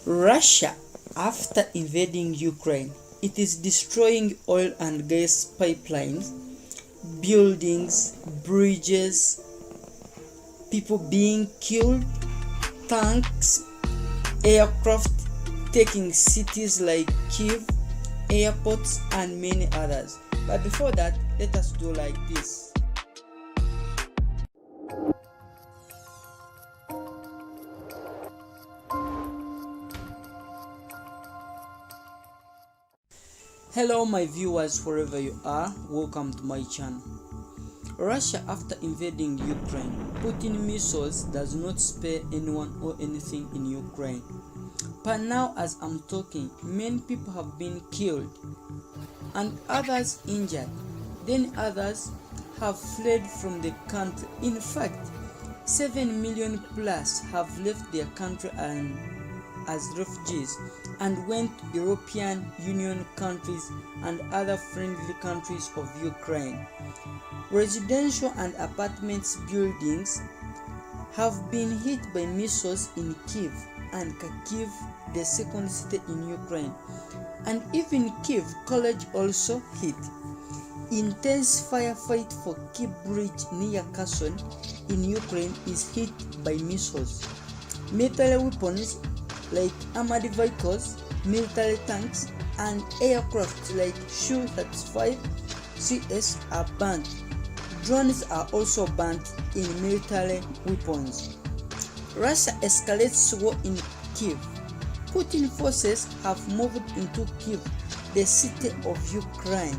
Russia, after invading Ukraine, it is destroying oil and gas pipelines, buildings, bridges, people being killed, tanks, aircraft taking cities like Kyiv, airports, and many others. But before that, let us do like this. Hello my viewers, wherever you are, welcome to my channel. Russia, after invading Ukraine, putting missiles does not spare anyone or anything in Ukraine. But now as I'm talking, many people have been killed and others injured. Then others have fled from the country. In fact, 7 million plus have left their country as refugees and went to European Union countries and other friendly countries of Ukraine. Residential and apartments buildings have been hit by missiles in Kyiv and Kyiv, the second city in Ukraine, and even Kyiv college also hit. Intense firefight for Kyiv bridge near Kherson in Ukraine is hit by missiles. Military weapons like armored vehicles, military tanks, and aircraft like Su-35 CS are banned. Drones are also banned in military weapons. Russia escalates war in Kyiv. Putin forces have moved into Kyiv, the city of Ukraine.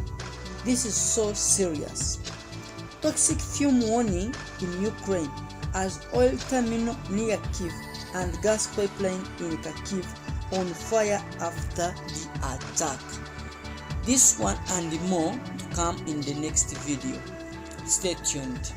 This is so serious. Toxic fume warning in Ukraine as oil terminal near Kyiv and gas pipeline in Kyiv on fire after the attack. This one and more to come in the next video. Stay tuned.